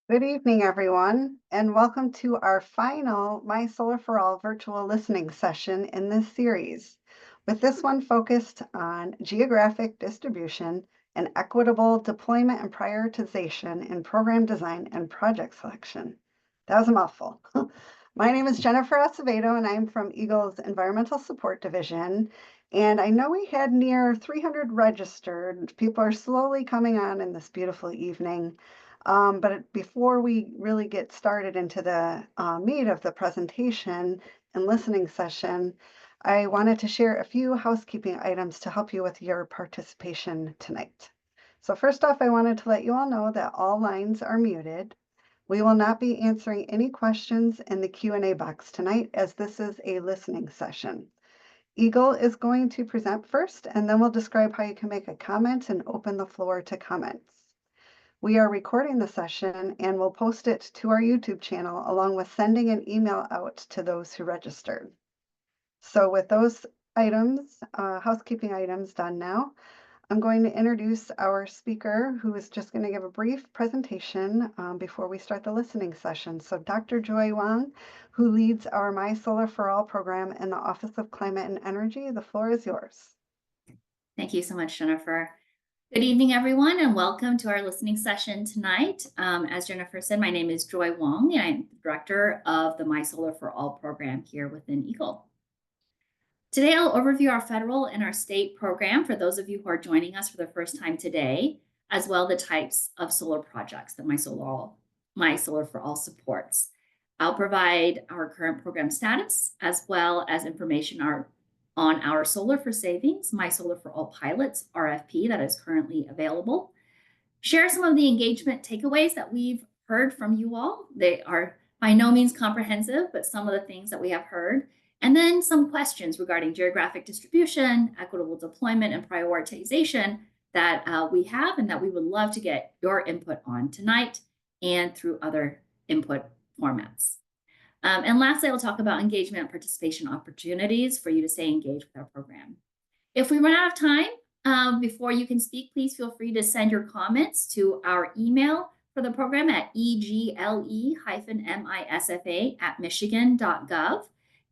Good evening, everyone, and welcome to our final My Solar for All virtual listening session in this series. With this one focused on geographic distribution and equitable deployment and prioritization in program design and project selection. That was a mouthful. My name is Jennifer Acevedo, and I'm from EGLE's Environmental Support Division. And I know we had near 300 registered. People are slowly coming on in this beautiful evening. Before we really get started into the meat of the presentation and listening session, I wanted to share a few housekeeping items to help you with your participation tonight. So first off, I wanted to let you all know that all lines are muted. We will not be answering any questions in the Q&A box tonight, as this is a listening session. EGLE is going to present first, and then we'll describe how you can make a comment and open the floor to comments. We are recording the session and we'll post it to our YouTube channel along with sending an email out to those who registered. So with those items, housekeeping items done now, I'm going to introduce our speaker who is just going to give a brief presentation before we start the listening session. So Dr. Joy Wang, who leads our My Solar for All program in the Office of Climate and Energy, the floor is yours. Thank you so much, Jennifer. Good evening, everyone, and welcome to our listening session tonight. As Jennifer said, my name is Joy Wang, and I'm the director of the My Solar for All program here within EGLE. Today, I'll overview our federal and our state program for those of you who are joining us for the first time today, as well the types of solar projects that My Solar for All supports. I'll provide our current program status, as well as information on our Solar for Savings, My Solar for All Pilots RFP that is currently available. Share some of the engagement takeaways that we've heard from you all. They are by no means comprehensive, but some of the things that we have heard. And then some questions regarding geographic distribution, equitable deployment, and prioritization that we have and that we would love to get your input on tonight and through other input formats. And lastly, I'll talk about engagement and participation opportunities for you to stay engaged with our program. If we run out of time before you can speak, please feel free to send your comments to our email for the program at egle-misfa@michigan.gov.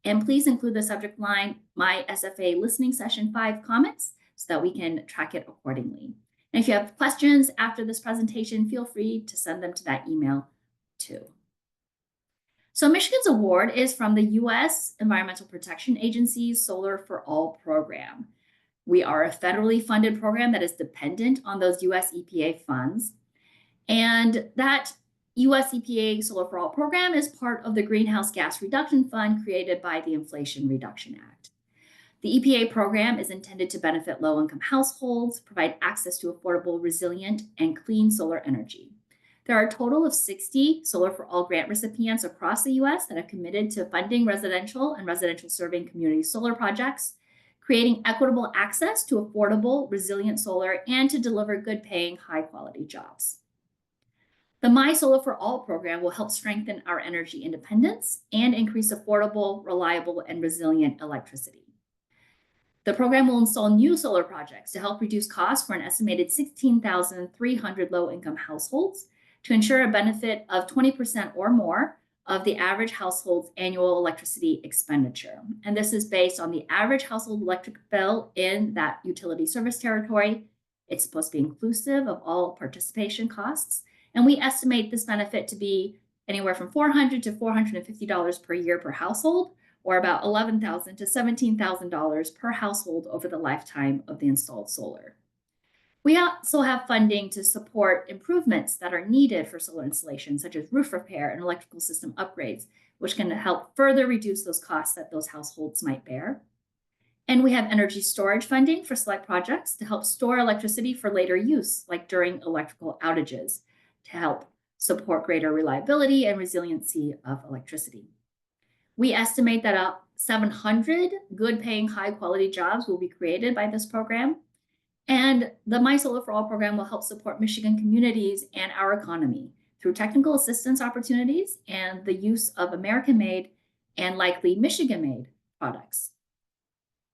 And please include the subject line, My SFA Listening Session 5 comments, so that we can track it accordingly. And if you have questions after this presentation, feel free to send them to that email too. So Michigan's award is from the U.S. Environmental Protection Agency's Solar for All program. We are a federally funded program that is dependent on those U.S. EPA funds. And that U.S. EPA Solar for All program is part of the Greenhouse Gas Reduction Fund created by the Inflation Reduction Act. The EPA program is intended to benefit low-income households, provide access to affordable, resilient, and clean solar energy. There are a total of 60 Solar for All grant recipients across the U.S. that have committed to funding residential and residential serving community solar projects, creating equitable access to affordable, resilient solar, and to deliver good paying, high quality jobs. The My Solar for All program will help strengthen our energy independence and increase affordable, reliable, and resilient electricity. The program will install new solar projects to help reduce costs for an estimated 16,300 low-income households, to ensure a benefit of 20% or more of the average household's annual electricity expenditure. And this is based on the average household electric bill in that utility service territory. It's supposed to be inclusive of all participation costs. And we estimate this benefit to be anywhere from $400 to $450 per year per household, or about $11,000 to $17,000 per household over the lifetime of the installed solar. We also have funding to support improvements that are needed for solar installation, such as roof repair and electrical system upgrades, which can help further reduce those costs that those households might bear. And we have energy storage funding for select projects to help store electricity for later use, like during electrical outages, to help support greater reliability and resiliency of electricity. We estimate that 700 good-paying, high-quality jobs will be created by this program. And the My Solar for All program will help support Michigan communities and our economy through technical assistance opportunities and the use of American-made and likely Michigan-made products.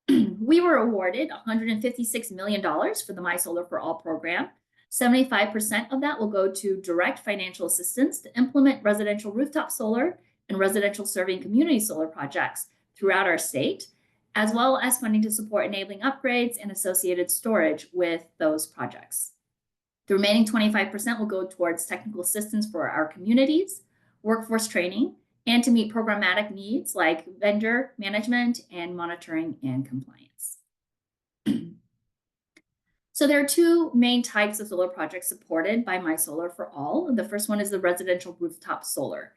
We were awarded $156 million for the My Solar for All program 75% of that will go to direct financial assistance to implement residential rooftop solar and residential serving community solar projects throughout our state, as well as funding to support enabling upgrades and associated storage with those projects. The remaining 25% will go towards technical assistance for our communities, workforce training, and to meet programmatic needs like vendor management and monitoring and compliance. So there are two main types of solar projects supported by My Solar for All. The first one is the residential rooftop solar.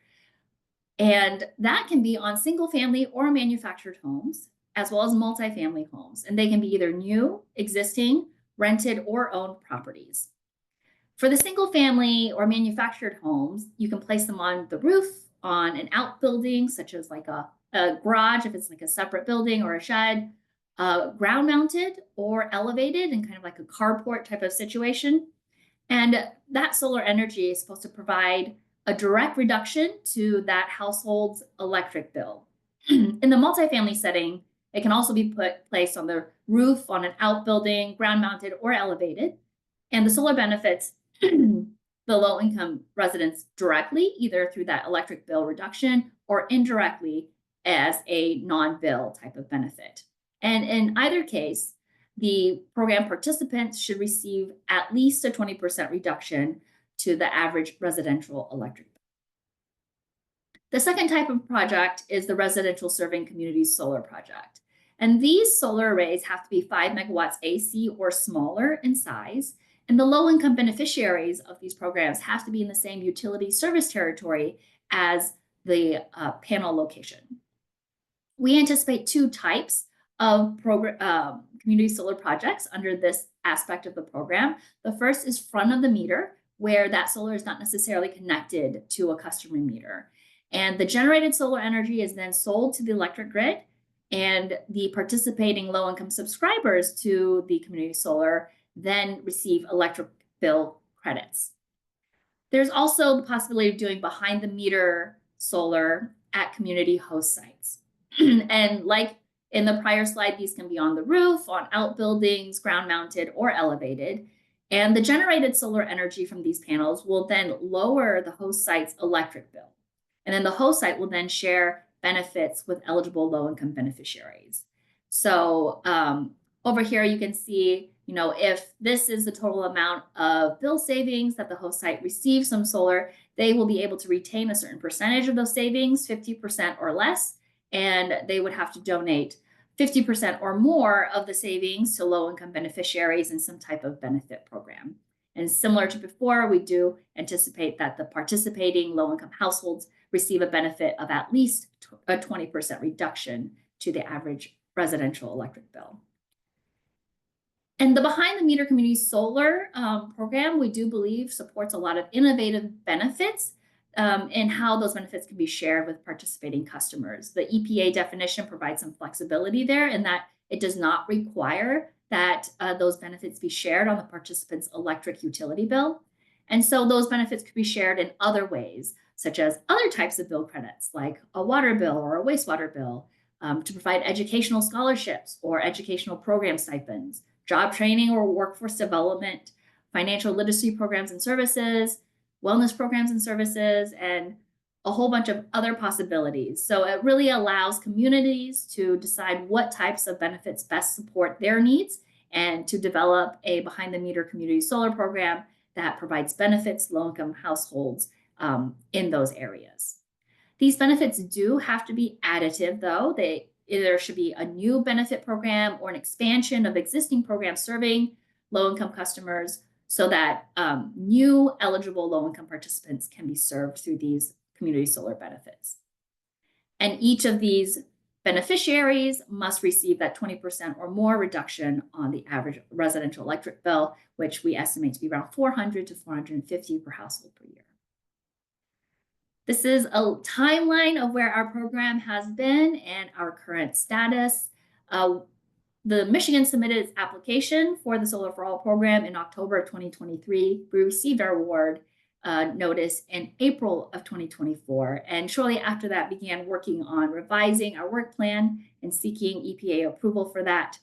And that can be on single family or manufactured homes, as well as multifamily homes. And they can be either new, existing, rented, or owned properties. For the single family or manufactured homes, you can place them on the roof, on an outbuilding, such as like a garage, if it's like a separate building or a shed, ground mounted or elevated in kind of like a carport type of situation. And that solar energy is supposed to provide a direct reduction to that household's electric bill. In the multifamily setting, it can also be placed on the roof, on an outbuilding, ground mounted or elevated. And the solar benefits the low-income residents directly, either through that electric bill reduction or indirectly as a non-bill type of benefit. And in either case, the program participants should receive at least a 20% reduction to the average residential electric bill. The second type of project is the residential serving communities solar project. And these solar arrays have to be 5 megawatts AC or smaller in size. And the low-income beneficiaries of these programs have to be in the same utility service territory as the panel location. We anticipate two types of community solar projects under this aspect of the program. The first is front of the meter, where that solar is not necessarily connected to a customer meter. And the generated solar energy is then sold to the electric grid, and the participating low-income subscribers to the community solar then receive electric bill credits. There's also the possibility of doing behind the meter solar at community host sites. And like in the prior slide, these can be on the roof, on outbuildings, ground mounted or elevated. And the generated solar energy from these panels will then lower the host site's electric bill. And then the host site will then share benefits with eligible low-income beneficiaries. So over here, you can see, if this is the total amount of bill savings that the host site receives from solar, they will be able to retain a certain percentage of those savings, 50% or less, and they would have to donate 50% or more of the savings to low-income beneficiaries in some type of benefit program. And similar to before, we do anticipate that the participating low-income households receive a benefit of at least a 20% reduction to the average residential electric bill. And the behind the meter community solar program, we do believe supports a lot of innovative benefits and how those benefits can be shared with participating customers. The EPA definition provides some flexibility there in that it does not require that those benefits be shared on the participant's electric utility bill. And so those benefits could be shared in other ways, such as other types of bill credits, like a water bill or a wastewater bill, to provide educational scholarships or educational program stipends, job training or workforce development, financial literacy programs and services, wellness programs and services, and a whole bunch of other possibilities. So it really allows communities to decide what types of benefits best support their needs and to develop a behind the meter community solar program that provides benefits to low-income households in those areas. These benefits do have to be additive, though. They either should be a new benefit program or an expansion of existing programs serving low-income customers so that new eligible low-income participants can be served through these community solar benefits. And each of these beneficiaries must receive that 20% or more reduction on the average residential electric bill, which we estimate to be around $400 to $450 per household per year. This is a timeline of where our program has been and our current status. The Michigan submitted its application for the Solar for All program in October of 2023. We received our award notice in April of 2024, and shortly after that began working on revising our work plan and seeking EPA approval for that.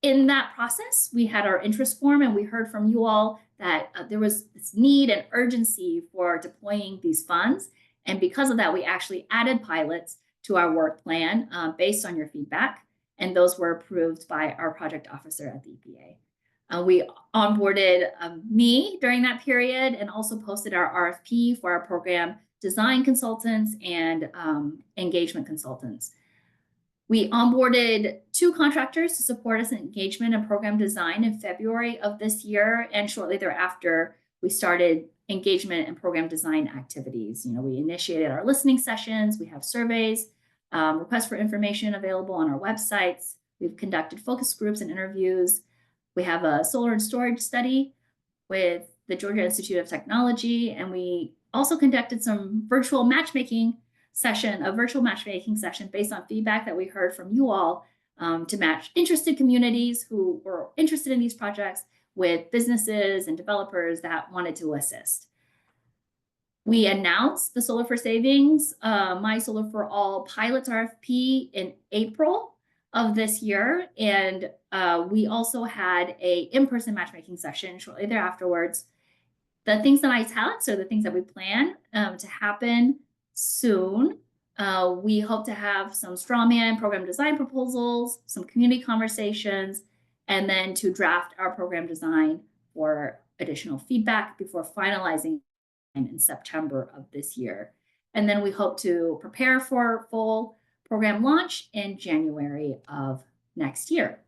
In that process, we had our interest form, and we heard from you all that there was this need and urgency for deploying these funds. And because of that, we actually added pilots to our work plan based on your feedback. And those were approved by our project officer at the EPA. We onboarded me during that period and also posted our RFP for our program design consultants and engagement consultants. We onboarded 2 contractors to support us in engagement and program design in February of this year. And shortly thereafter, we started engagement and program design activities. We initiated our listening sessions. We have surveys, requests for information available on our websites. We've conducted focus groups and interviews. We have a solar and storage study with the Georgia Institute of Technology, and we also conducted some virtual matchmaking session based on feedback that we heard from you all to match interested communities who were interested in these projects with businesses and developers that wanted to assist. We announced the Solar for Savings, My Solar for All Pilots RFP in April of this year. And we also had a in-person matchmaking session shortly thereafterwards. The things in italics are the things that we plan to happen soon. We hope to have some strawman program design proposals, some community conversations, and then to draft our program design for additional feedback before finalizing in September of this year. And then we hope to prepare for full program launch in January of next year.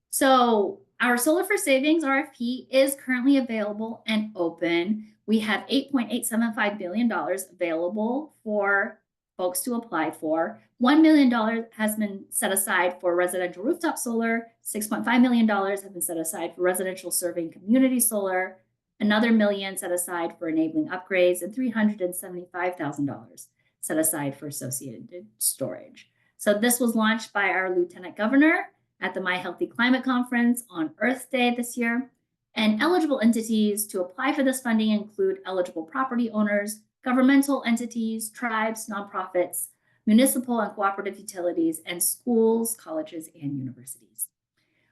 So our Solar for Savings RFP is currently available and open. We have $8.875 billion available for folks to apply for. $1 million has been set aside for residential rooftop solar. $6.5 million have been set aside for residential serving community solar. Another $1 million set aside for enabling upgrades, and $375,000 set aside for associated storage. So this was launched by our Lieutenant Governor at the My Healthy Climate Conference on Earth Day this year. And eligible entities to apply for this funding include eligible property owners, governmental entities, tribes, nonprofits, municipal and cooperative utilities, and schools, colleges, and universities.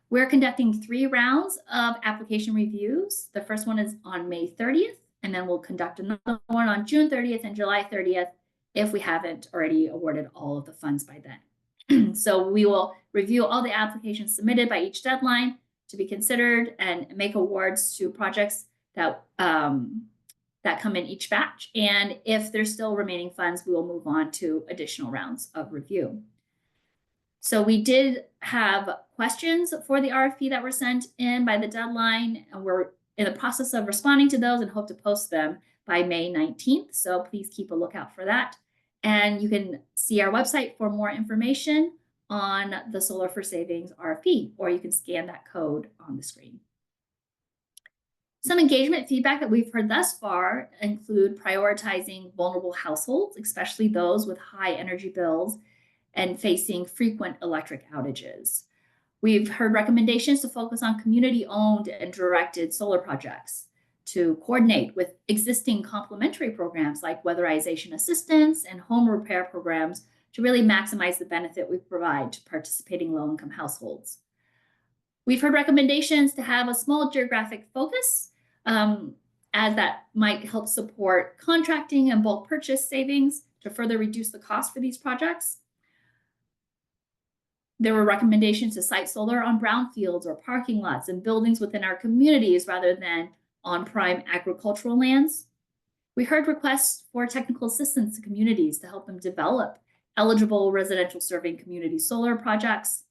We're conducting 3 rounds of application reviews. The first one is on May 30th, and then we'll conduct another one on June 30th and July 30th if we haven't already awarded all of the funds by then. So we will review all the applications submitted by each deadline to be considered and make awards to projects that come in each batch. And if there's still remaining funds, we will move on to additional rounds of review. So we did have questions for the RFP that were sent in by the deadline, and we're in the process of responding to those and hope to post them by May 19th. So please keep a lookout for that. And you can see our website for more information on the Solar for Savings RFP, or you can scan that code on the screen. Some engagement feedback that we've heard thus far include prioritizing vulnerable households, especially those with high energy bills and facing frequent electric outages. We've heard recommendations to focus on community-owned and directed solar projects, to coordinate with existing complementary programs like weatherization assistance and home repair programs to really maximize the benefit we provide to participating low-income households. We've heard recommendations to have a small geographic focus, as that might help support contracting and bulk purchase savings to further reduce the cost for these projects. There were recommendations to site solar on brownfields or parking lots and buildings within our communities rather than on prime agricultural lands. We heard requests for technical assistance to communities to help them develop eligible residential serving community solar projects.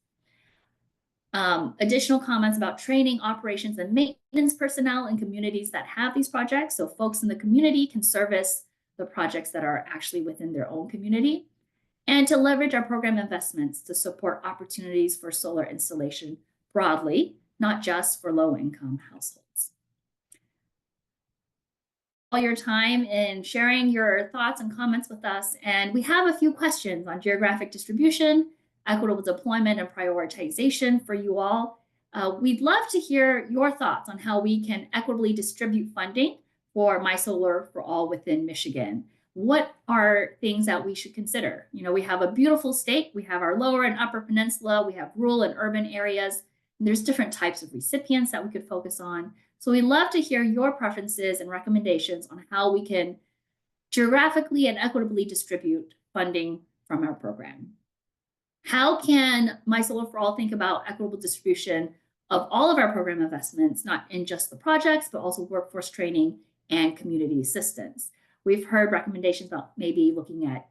Additional comments about training, operations, and maintenance personnel in communities that have these projects, so folks in the community can service the projects that are actually within their own community, and to leverage our program investments to support opportunities for solar installation broadly, not just for low-income households. All your time in sharing your thoughts and comments with us, and we have a few questions on geographic distribution, equitable deployment, and prioritization for you all. We'd love to hear your thoughts on how we can equitably distribute funding for My Solar for All within Michigan. What are things that we should consider? We have a beautiful state. We have our lower and upper peninsula. We have rural and urban areas. There's different types of recipients that we could focus on. So we'd love to hear your preferences and recommendations on how we can geographically and equitably distribute funding from our program. How can My Solar for All think about equitable distribution of all of our program investments, not in just the projects, but also workforce training and community assistance? We've heard recommendations about maybe looking at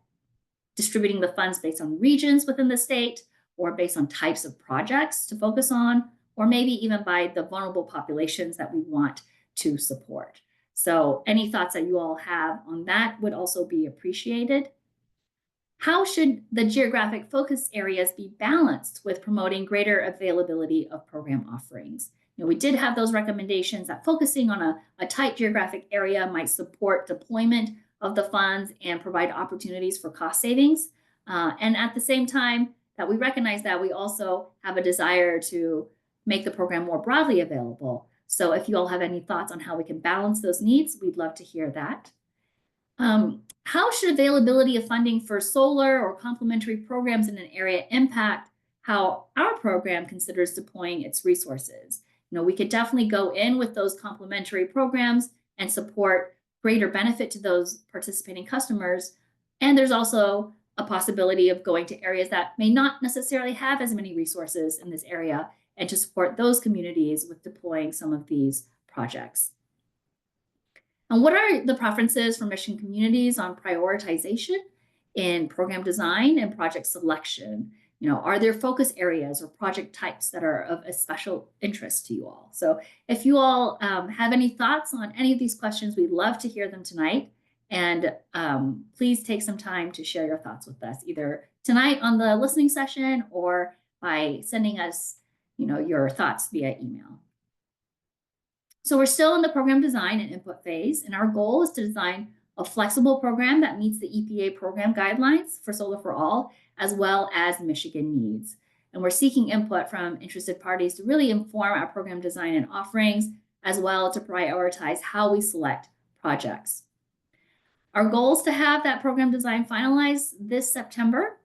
distributing the funds based on regions within the state, or based on types of projects to focus on, or maybe even by the vulnerable populations that we want to support. So any thoughts that you all have on that would also be appreciated. How should the geographic focus areas be balanced with promoting greater availability of program offerings? We did have those recommendations that focusing on a tight geographic area might support deployment of the funds and provide opportunities for cost savings. And at the same time, that we recognize that we also have a desire to make the program more broadly available. So if you all have any thoughts on how we can balance those needs, we'd love to hear that. How should availability of funding for solar or complementary programs in an area impact how our program considers deploying its resources? We could definitely go in with those complementary programs and support greater benefit to those participating customers. And there's also a possibility of going to areas that may not necessarily have as many resources in this area, and to support those communities with deploying some of these projects. And what are the preferences for Michigan communities on prioritization in program design and project selection? Are there focus areas or project types that are of a special interest to you all? So if you all have any thoughts on any of these questions, we'd love to hear them tonight. And please take some time to share your thoughts with us, either tonight on the listening session or by sending us your thoughts via email. So we're still in the program design and input phase, and our goal is to design a flexible program that meets the EPA program guidelines for Solar for All, as well as Michigan needs. And we're seeking input from interested parties to really inform our program design and offerings, as well to prioritize how we select projects. Our goal is to have that program design finalized this September.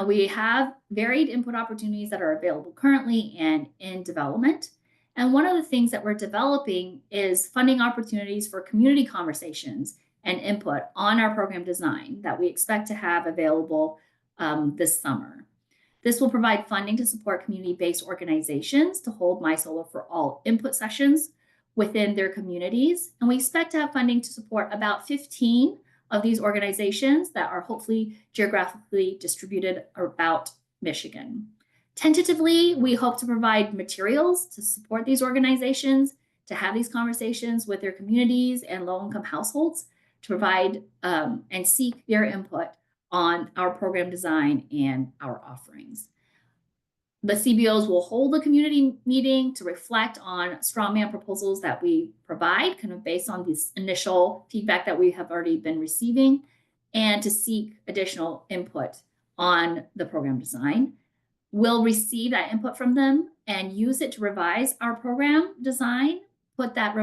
We have varied input opportunities that are available currently and in development. And one of the things that we're developing is funding opportunities for community conversations and input on our program design that we expect to have available this summer. This will provide funding to support community-based organizations to hold My Solar for All input sessions within their communities. And we expect to have funding to support about 15 of these organizations that are hopefully geographically distributed about Michigan. Tentatively, we hope to provide materials to support these organizations to have these conversations with their communities and low-income households, to provide and seek their input on our program design and our offerings. The CBOs will hold a community meeting to reflect on strawman proposals that we provide, kind of based on this initial feedback that we have already been receiving, and to seek additional input on the program design. We'll receive that input from them and use it to revise our program design, put that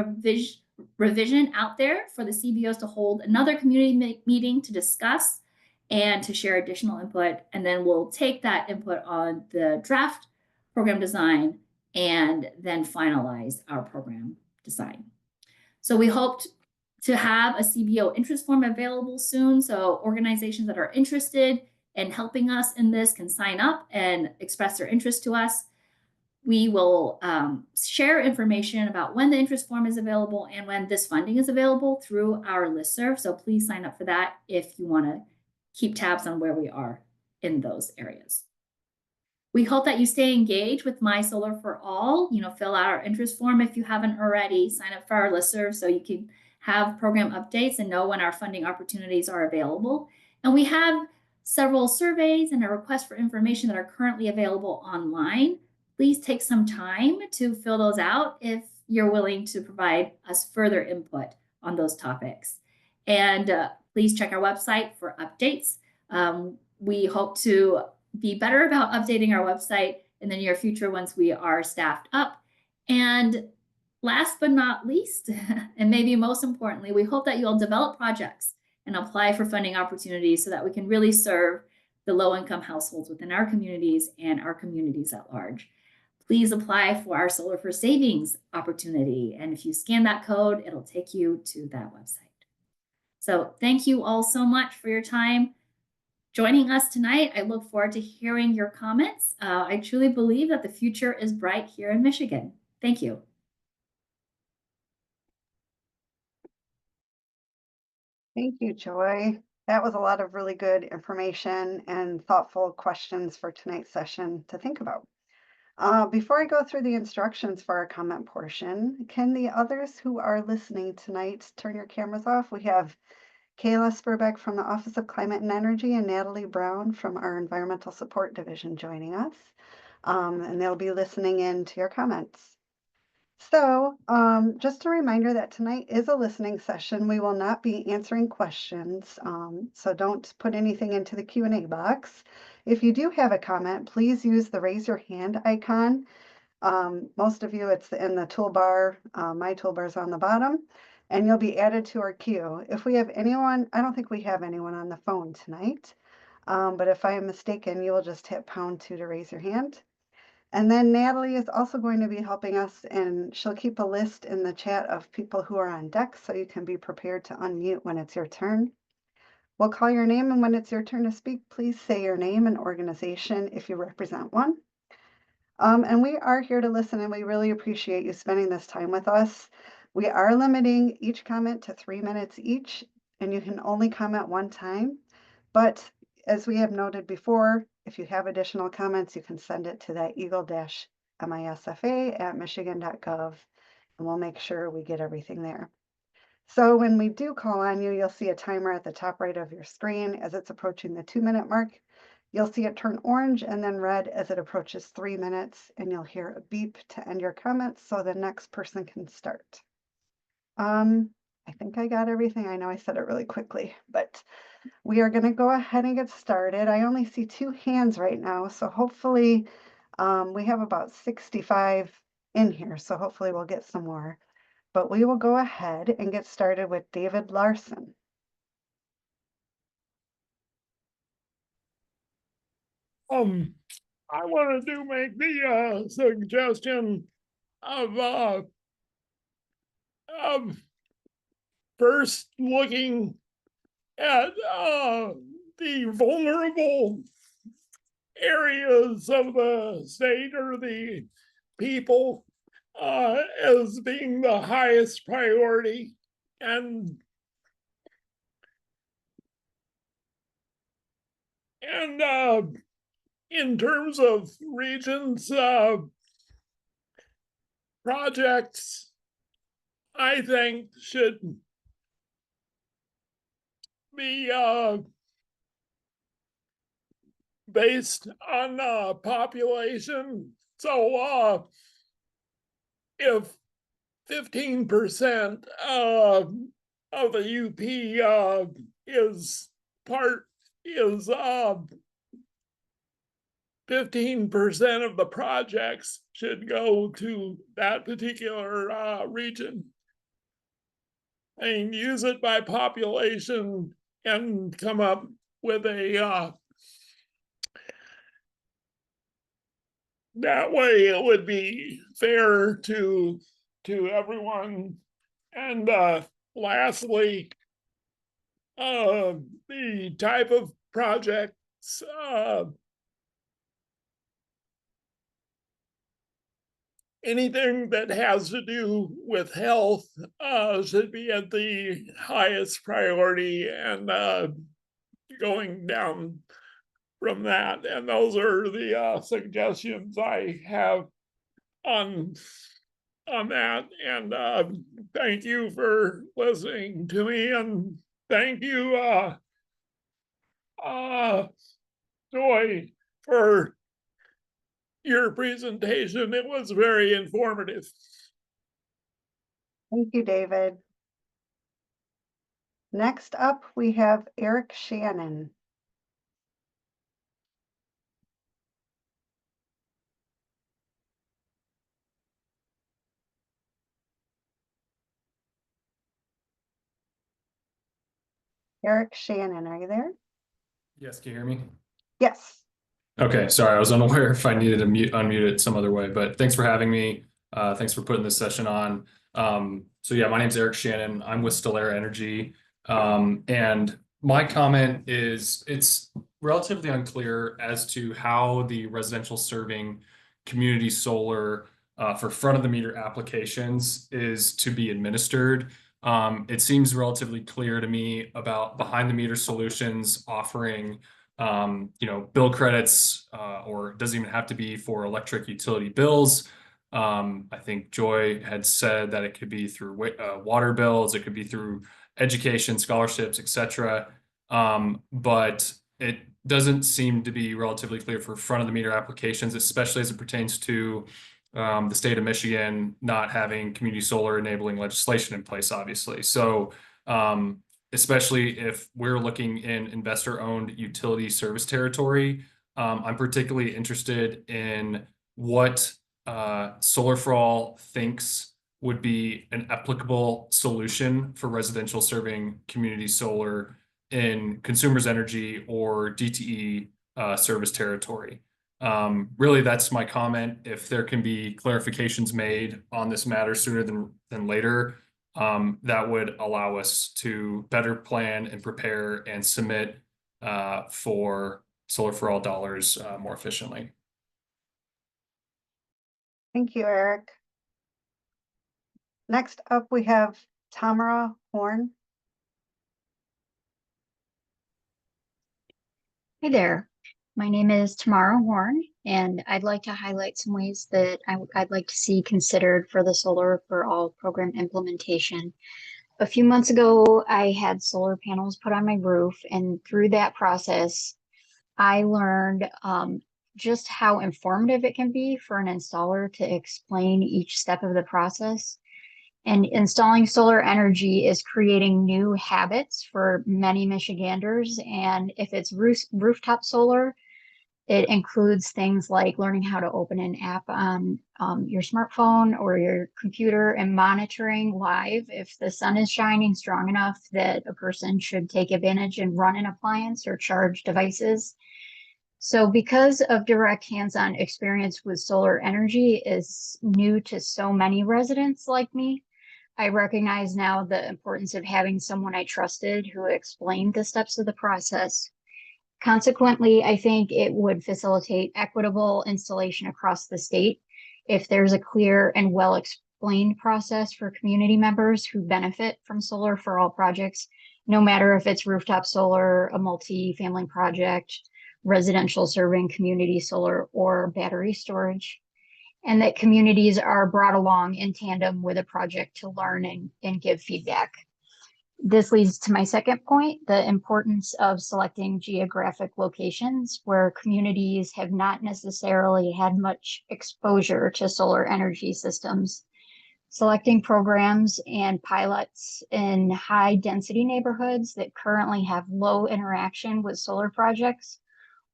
revision out there for the CBOs to hold another community meeting to discuss and to share additional input. And then we'll take that input on the draft program design and then finalize our program design. So we hope to have a CBO interest form available soon. So organizations that are interested in helping us in this can sign up and express their interest to us. We will share information about when the interest form is available and when this funding is available through our listserv. So please sign up for that if you want to keep tabs on where we are in those areas. We hope that you stay engaged with My Solar for All. Fill out our interest form if you haven't already. Sign up for our listserv so you can have program updates and know when our funding opportunities are available. And we have several surveys and a request for information that are currently available online. Please take some time to fill those out if you're willing to provide us further input on those topics. And please check our website for updates. We hope to be better about updating our website in the near future once we are staffed up. And last but not least, and maybe most importantly, we hope that you'll develop projects and apply for funding opportunities so that we can really serve the low-income households within our communities and our communities at large. please apply for our Solar for Savings opportunity. And if you scan that code, it'll take you to that website. So thank you all so much for your time joining us tonight. I look forward to hearing your comments. I truly believe that the future is bright here in Michigan. Thank you. Thank you, Joy. That was a lot of really good information and thoughtful questions for tonight's session to think about. Before I go through the instructions for our comment portion, can the others who are listening tonight turn your cameras off? We have Kayla Spurbeck from the Office of Climate and Energy and Natalie Brown from our Environmental Support Division joining us. And they'll be listening in to your comments. So just a reminder that tonight is a listening session. We will not be answering questions, so don't put anything into the Q&A box. If you do have a comment, please use the raise your hand icon. Most of you, it's in the toolbar. My toolbar is on the bottom, and you'll be added to our queue. If we have anyone, I don't think we have anyone on the phone tonight, but if I am mistaken, you will just hit #2 to raise your hand. And then Natalie is also going to be helping us, and she'll keep a list in the chat of people who are on deck so you can be prepared to unmute when it's your turn. We'll call your name, and when it's your turn to speak, please say your name and organization if you represent one. And we are here to listen, and we really appreciate you spending this time with us. We are limiting each comment to 3 minutes each, and you can only comment one time. But as we have noted before, if you have additional comments, you can send it to that eagle-misfa@michigan.gov, and we'll make sure we get everything there. So when we do call on you, you'll see a timer at the top right of your screen. As it's approaching the 2-minute mark, you'll see it turn orange and then red as it approaches 3 minutes, and you'll hear a beep to end your comments so the next person can start. I think I got everything. I know I said it really quickly, but we are going to go ahead and get started. I only see 2 hands right now, so hopefully we have about 65 in here, so hopefully we'll get some more. But we will go ahead and get started with David Larson. I wanted to make the suggestion of first looking at the vulnerable areas of the state or the people as being the highest priority, and in terms of regions, projects I think should be based on population. So if 15% of the UP is 15% of the projects should go to that particular region, and use it by population and come up with a that way it would be fair to everyone. And lastly, the type of projects, anything that has to do with health should be at the highest priority, and going down from that. And those are the suggestions I have on that. And thank you for listening to me, and thank you, Joy, for your presentation. It was very informative. Thank you, David. Next up, we have Eric Shannon. Eric Shannon, are you there? Yes, can you hear me? Yes. Okay, sorry, I was unaware if I needed to unmute it some other way, but thanks for having me. Thanks for putting this session on. So yeah, my name's Eric Shannon. I'm with Stellara Energy. And my comment is it's relatively unclear as to how the residential serving community solar for front of the meter applications is to be administered. It seems relatively clear to me about behind the meter solutions offering bill credits, or it doesn't even have to be for electric utility bills. I think Joy had said that it could be through water bills, it could be through education, scholarships, etc. But it doesn't seem to be relatively clear for front of the meter applications, especially as it pertains to the state of Michigan not having community solar enabling legislation in place, obviously. So especially if we're looking in investor-owned utility service territory. I'm particularly interested in what Solar for All thinks would be an applicable solution for residential serving community solar in consumers energy or DTE service territory. Really, that's my comment. If there can be clarifications made on this matter sooner than later, that would allow us to better plan and prepare and submit for Solar for All dollars more efficiently. Thank you, Eric. Next up, we have Tamara Horn. Hey there, my name is Tamara Horn, and I'd like to highlight some ways that I'd like to see considered for the Solar for All program implementation. A few months ago, I had solar panels put on my roof, and through that process, I learned just how informative it can be for an installer to explain each step of the process. And installing solar energy is creating new habits for many Michiganders. And if it's rooftop solar, it includes things like learning how to open an app on your smartphone or your computer and monitoring live if the sun is shining strong enough that a person should take advantage and run an appliance or charge devices. So because of direct hands-on experience with solar energy is new to so many residents like me, I recognize now the importance of having someone I trusted who explained the steps of the process. Consequently, I think it would facilitate equitable installation across the state if there's a clear and well-explained process for community members who benefit from Solar for All projects, no matter if it's rooftop solar, a multi-family project, residential serving community solar, or battery storage, and that communities are brought along in tandem with a project to learn and give feedback. This leads to my second point, the importance of selecting geographic locations where communities have not necessarily had much exposure to solar energy systems. Selecting programs and pilots in high density neighborhoods that currently have low interaction with solar projects,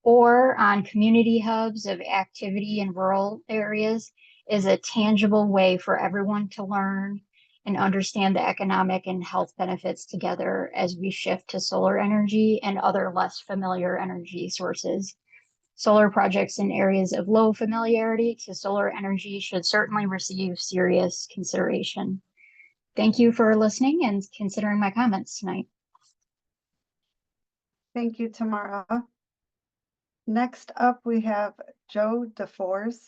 or on community hubs of activity in rural areas, is a tangible way for everyone to learn and understand the economic and health benefits together as we shift to solar energy and other less familiar energy sources. Solar projects in areas of low familiarity to solar energy should certainly receive serious consideration. Thank you for listening and considering my comments tonight. Thank you, Tamara. Next up, we have Joe DeForce.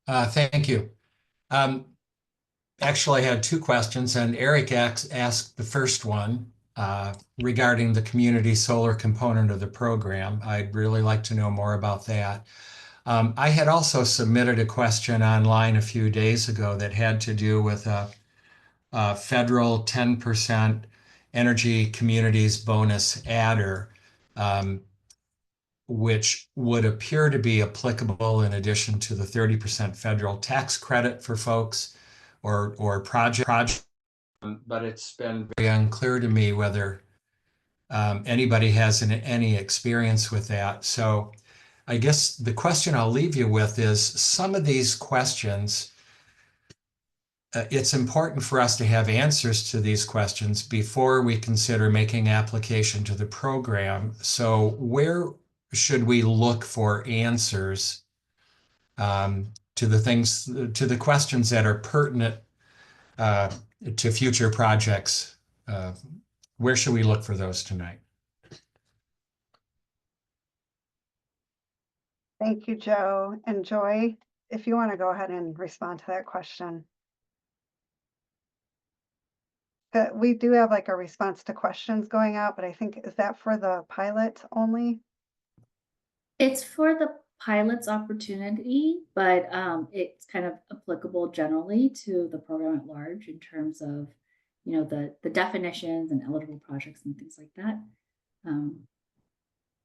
Thank you. Actually, I had two questions, and Eric asked the first one regarding the community solar component of the program. I'd really like to know more about that. I had also submitted a question online a few days ago that had to do with a federal 10% energy communities bonus adder, which would appear to be applicable in addition to the 30% federal tax credit for folks or project. But it's been very unclear to me whether anybody has any experience with that. So I guess the question I'll leave you with is some of these questions it's important for us to have answers to these questions before we consider making application to the program. So where should we look for answers to the questions that are pertinent to future projects? Where should we look for those tonight? Thank you, Joe. And Joy, if you want to go ahead and respond to that question. We do have like a response to questions going out, but I think, is that for the pilot only? It's for the pilot's opportunity, but it's kind of applicable generally to the program at large in terms of, you know, the definitions and eligible projects and things like that.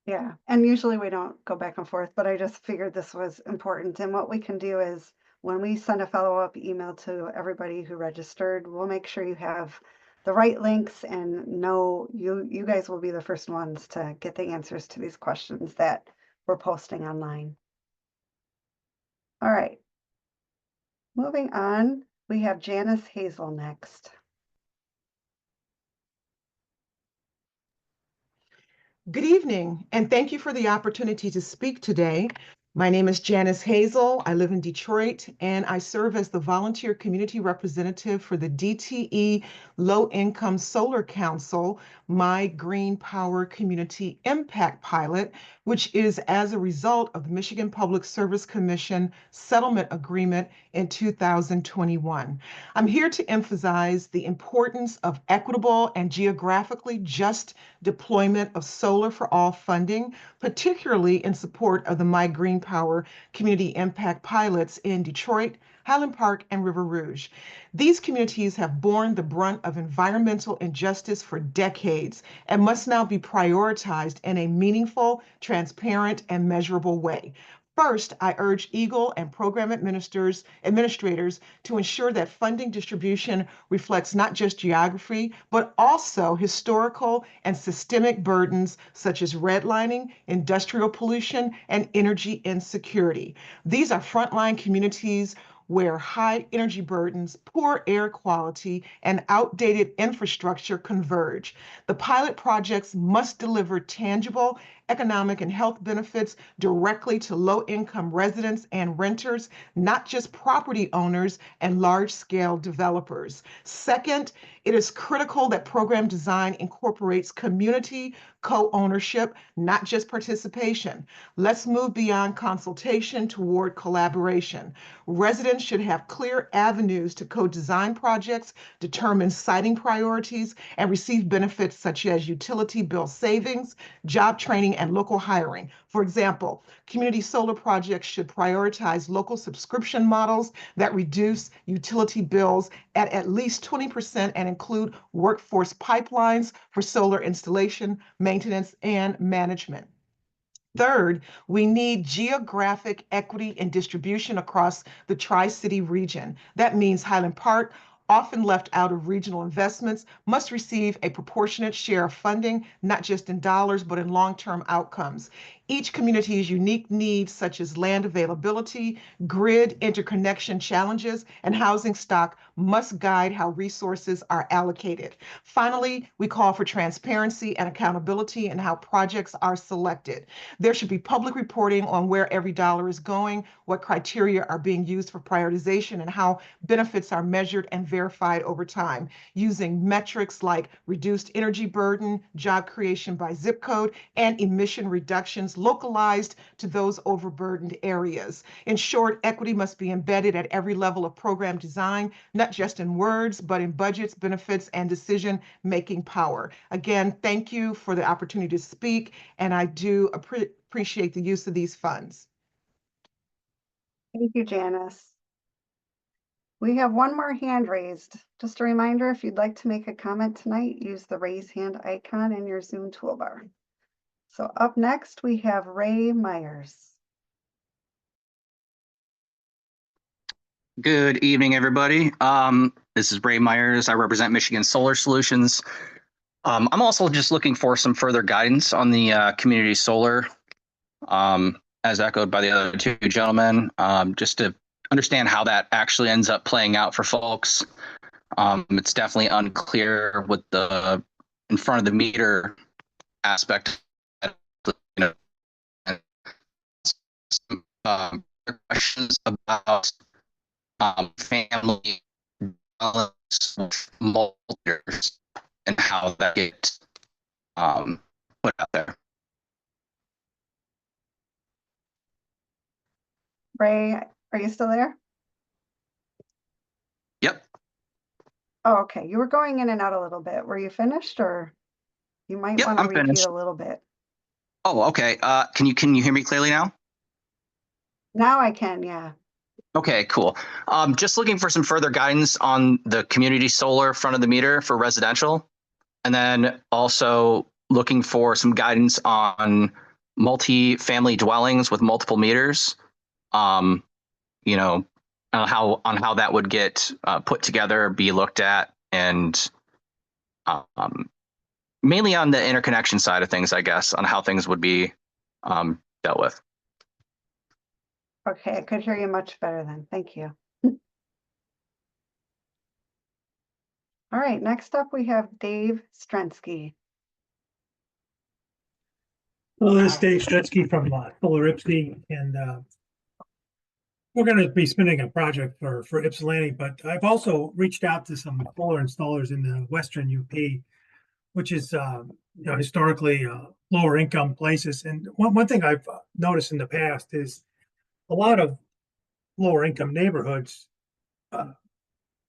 Yeah, and usually we don't go back and forth, but I just figured this was important. And what we can do is when we send a follow-up email to everybody who registered, we'll make sure you have the right links and know you guys will be the first ones to get the answers to these questions that we're posting online. All right. Moving on, we have Janice Hazel next. Good evening, and thank you for the opportunity to speak today. My name is Janice Hazel. I live in Detroit, and I serve as the volunteer community representative for the DTE Low Income Solar Council, My Green Power Community Impact Pilot, which is as a result of the Michigan Public Service Commission settlement agreement in 2021. I'm here to emphasize the importance of equitable and geographically just deployment of solar for all funding, particularly in support of the My Green Power Community Impact Pilots in Detroit, Highland Park, and River Rouge. These communities have borne the brunt of environmental injustice for decades and must now be prioritized in a meaningful, transparent, and measurable way. First, I urge EGLE and program administrators to ensure that funding distribution reflects not just geography, but also historical and systemic burdens such as redlining, industrial pollution, and energy insecurity. These are frontline communities where high energy burdens, poor air quality, and outdated infrastructure converge. The pilot projects must deliver tangible economic and health benefits directly to low-income residents and renters, not just property owners and large-scale developers. Second, it is critical that program design incorporates community co-ownership, not just participation. Let's move beyond consultation toward collaboration. Residents should have clear avenues to co-design projects, determine siting priorities, and receive benefits such as utility bill savings, job training, and local hiring. For example, community solar projects should prioritize local subscription models that reduce utility bills at least 20% and include workforce pipelines for solar installation, maintenance, and management. Third, we need geographic equity and distribution across the Tri-City region. That means Highland Park, often left out of regional investments, must receive a proportionate share of funding, not just in dollars, but in long-term outcomes. Each community's unique needs, such as land availability, grid interconnection challenges, and housing stock, must guide how resources are allocated. Finally, we call for transparency and accountability in how projects are selected. There should be public reporting on where every dollar is going, what criteria are being used for prioritization, and how benefits are measured and verified over time, using metrics like reduced energy burden, job creation by zip code, and emission reductions localized to those overburdened areas. In short, equity must be embedded at every level of program design, not just in words, but in budgets, benefits, and decision-making power. Again, thank you for the opportunity to speak, and I do appreciate the use of these funds. Thank you, Janice. We have one more hand raised. Just a reminder, if you'd like to make a comment tonight, use the raise hand icon in your Zoom toolbar. So up next, we have Ray Myers. Good evening, everybody. This is Ray Myers. I represent Michigan Solar Solutions. I'm also just looking for some further guidance on the community solar, as echoed by the other two gentlemen, just to understand how that actually ends up playing out for folks. It's definitely unclear with the in front of the meter aspect. You know, and questions about family balance with multiples and how that gets put out there. Ray, are you still there? Yep. Oh, okay. You were going in and out a little bit. Were you finished, or you might Yep, want to I'm repeat finished. a little bit? Oh, okay. Can you hear me clearly now? Now I can, yeah. Okay, cool. Just looking for some further guidance on the community solar front of the meter for residential, and then also looking for some guidance on multi-family dwellings with multiple meters. You know, on how that would get put together, be looked at, and mainly on the interconnection side of things, I guess, on how things would be dealt with. Okay, I could hear you much better then. Thank you. All right, next up we have Dave Strensky. Hello, this is Dave Stretsky from Solar Ipsy, and we're going to be spinning a project for Ypsilanti, but I've also reached out to some solar installers in the Western UP, which is historically lower income places. And one thing I've noticed in the past is a lot of lower income neighborhoods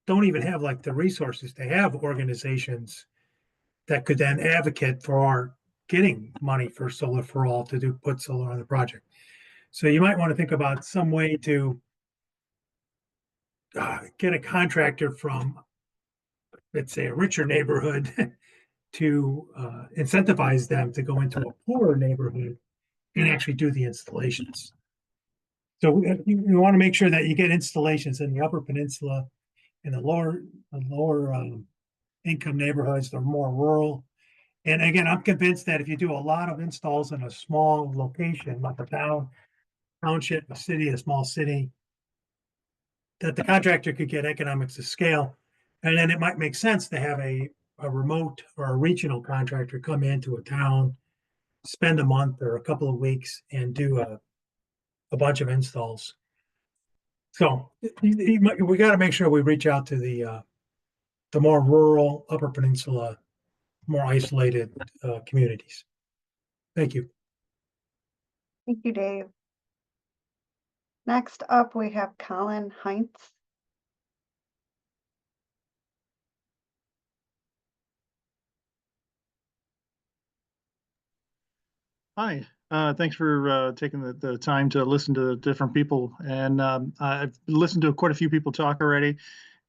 don't even have like the resources to have organizations that could then advocate for getting money for Solar for All to put solar on the project. So you might want to think about some way to get a contractor from, let's say, a richer neighborhood to incentivize them to go into a poorer neighborhood and actually do the installations. So you want to make sure that you get installations in the Upper Peninsula, in the lower income neighborhoods, they're more rural. And again, I'm convinced that if you do a lot of installs in a small location, like a township, a city, a small city, that the contractor could get economics of scale. And then it might make sense to have a remote or a regional contractor come into a town, spend a month or a couple of weeks and do a bunch of installs. So we got to make sure we reach out to the more rural Upper Peninsula, more isolated communities. Thank you. Thank you, Dave. Next up, we have Colin Heinz. Hi, thanks for taking the time to listen to different people. And I've listened to quite a few people talk already.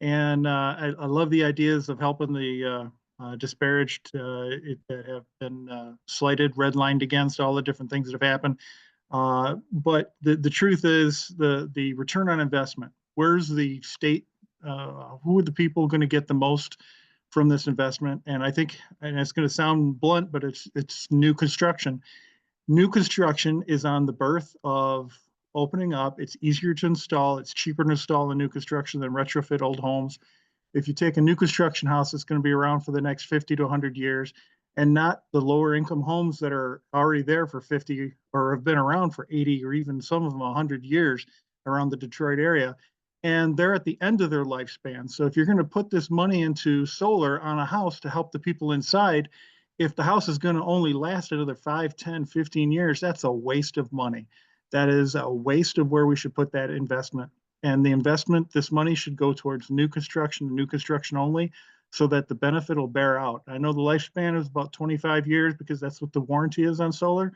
And I love the ideas of helping the disparaged that have been slighted, redlined against, all the different things that have happened. But the truth is the return on investment. Where's the state? Who are the people going to get the most from this investment? And I think, and it's going to sound blunt, but it's new construction. New construction is on the birth of opening up. It's easier to install. It's cheaper to install in new construction than retrofit old homes. If you take a new construction house that's going to be around for the next 50 to 100 years, and not the lower income homes that are already there for 50 or have been around for 80 or even some of them 100 years around the Detroit area, and they're at the end of their lifespan. So if you're going to put this money into solar on a house to help the people inside, if the house is going to only last another 5, 10, 15 years, that's a waste of money. That is a waste of where we should put that investment. And the investment, this money should go towards new construction only, so that the benefit will bear out. I know the lifespan is about 25 years because that's what the warranty is on solar.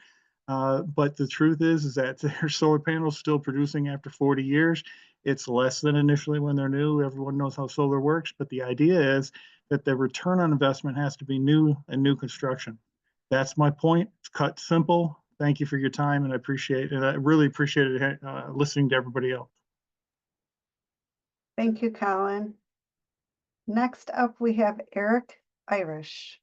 But the truth is that their solar panels still producing after 40 years. It's less than initially when they're new. Everyone knows how solar works, but the idea is that the return on investment has to be new and new construction. That's my point. It's cut simple. Thank you for your time, and I appreciate it. I really appreciated listening to everybody else. Thank you, Colin. Next up, we have Eric Irish.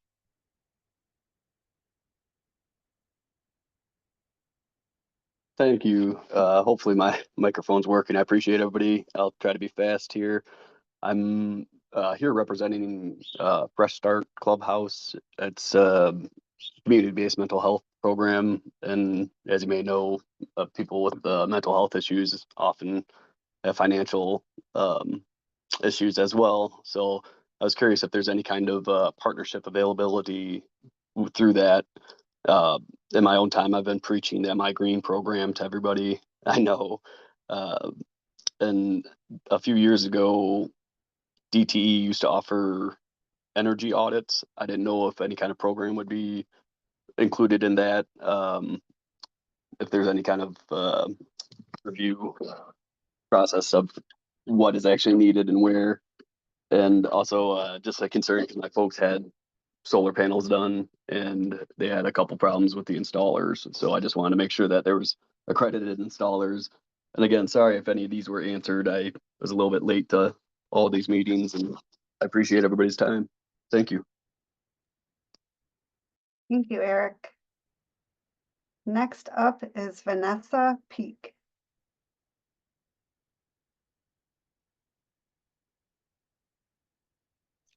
Thank you. Hopefully my microphone's working. I appreciate everybody. I'll try to be fast here. I'm here representing Fresh Start Clubhouse. It's a community-based mental health program. And as you may know, people with mental health issues often have financial issues as well. So I was curious if there's any kind of partnership availability through that. In my own time, I've been preaching the My Green program to everybody I know. And a few years ago, DTE used to offer energy audits. I didn't know if any kind of program would be included in that. If there's any kind of review process of what is actually needed and where. And also just a concern because my folks had solar panels done and they had a couple problems with the installers. So I just wanted to make sure that there was accredited installers. And again, sorry if any of these were answered. I was a little bit late to all these meetings and I appreciate everybody's time. Thank you. Thank you, Eric. Next up is Vanessa Peak.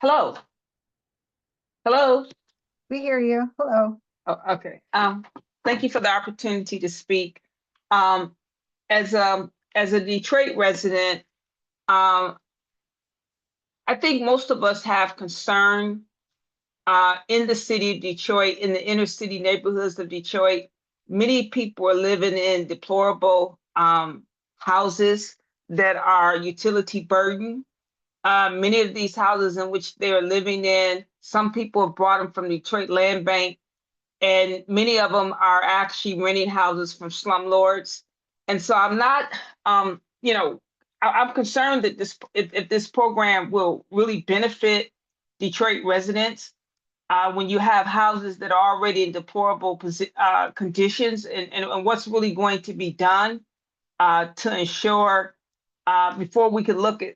Hello. Hello. We hear you. Hello. Oh, okay. Thank you for the opportunity to speak. As a Detroit resident, I think most of us have concern in the city of Detroit, in the inner city neighborhoods of Detroit. Many people are living in deplorable houses that are utility burdened. Many of these houses in which they are living in, some people have brought them from Detroit Land Bank, and many of them are actually renting houses from slumlords. And so I'm not, I'm concerned that if this program will really benefit Detroit residents when you have houses that are already in deplorable conditions, and what's really going to be done to ensure before we can look at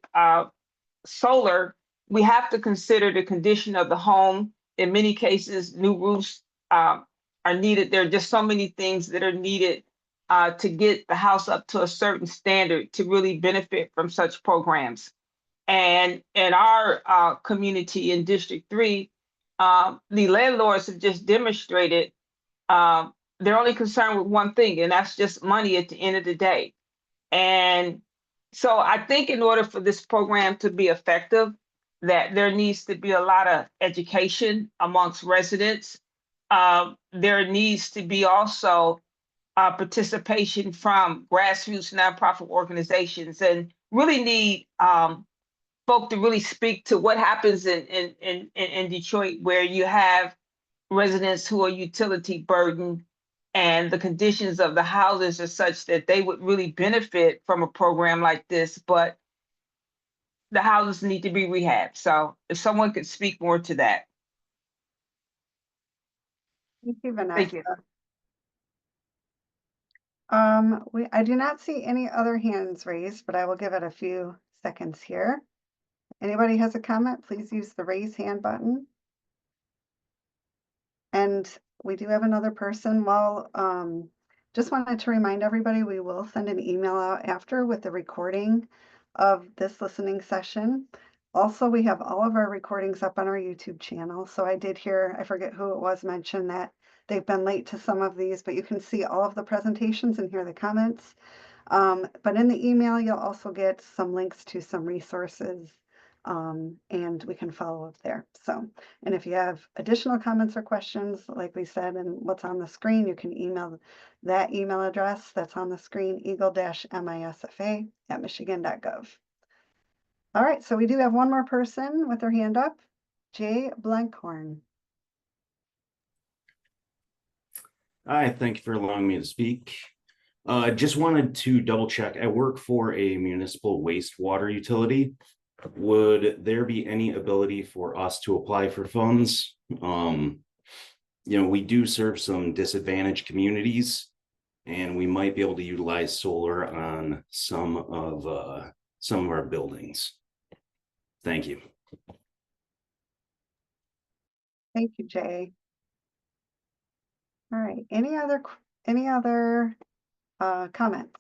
solar, we have to consider the condition of the home. In many cases, new roofs are needed. There are just so many things that are needed to get the house up to a certain standard to really benefit from such programs. And in our community in District 3, the landlords have just demonstrated they're only concerned with one thing, and that's just money at the end of the day. And so I think in order for this program to be effective, that there needs to be a lot of education amongst residents. There needs to be also participation from grassroots nonprofit organizations, and really need folk to really speak to what happens in Detroit, where you have residents who are utility burdened and the conditions of the houses are such that they would really benefit from a program like this, but the houses need to be rehabbed. So if someone could speak more to that. Thank you, Vanessa. Thank you. I do not see any other hands raised, but I will give it a few seconds here. Anybody has a comment, please use the raise hand button. And we do have another person. Well, just wanted to remind everybody, we will send an email out after with the recording of this listening session. Also, we have all of our recordings up on our YouTube channel. So I did hear, I forget who it was, mentioned that they've been late to some of these, but you can see all of the presentations and hear the comments. But in the email, you'll also get some links to some resources, and we can follow up there. So, and if you have additional comments or questions, like we said, and what's on the screen, you can email that email address that's on the screen, eagle-misa@michigan.gov. All right, so we do have one more person with their hand up, Jay Blankhorn. Hi, thank you for allowing me to speak. Just wanted to double check. I work for a municipal wastewater utility. Would there be any ability for us to apply for funds? We do serve some disadvantaged communities, and we might be able to utilize solar on some of our buildings. Thank you. Thank you, Jay. All right, any other comments?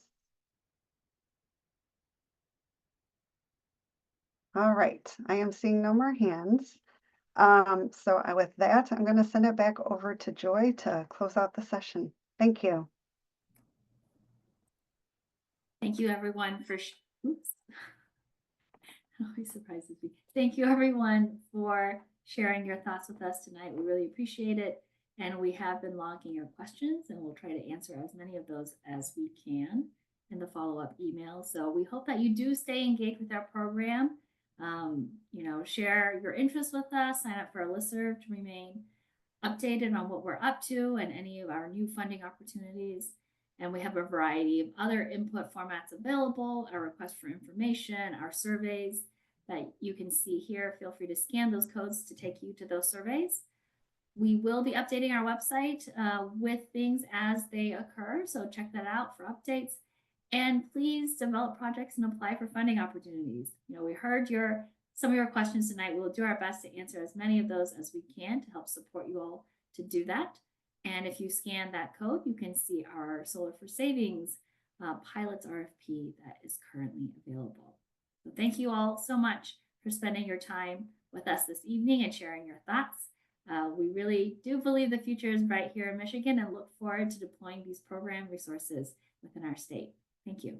All right, I am seeing no more hands. With that, I'm going to send it back over to Joy to close out the session. Thank you. Thank you, everyone, for oops. Always surprises me. Thank you, everyone, for sharing your thoughts with us tonight. We really appreciate it. And we have been logging your questions, and we'll try to answer as many of those as we can in the follow-up email. So we hope that you do stay engaged with our program. Share your interests with us, sign up for a listserv to remain updated on what we're up to and any of our new funding opportunities. And we have a variety of other input formats available, our request for information, our surveys that you can see here. Feel free to scan those codes to take you to those surveys. We will be updating our website with things as they occur, so check that out for updates. And please develop projects and apply for funding opportunities. We heard some of your questions tonight. We'll do our best to answer as many of those as we can to help support you all to do that. And if you scan that code, you can see our Solar for Savings pilots RFP that is currently available. So thank you all so much for spending your time with us this evening and sharing your thoughts. We really do believe the future is bright here in Michigan and look forward to deploying these program resources within our state. Thank you.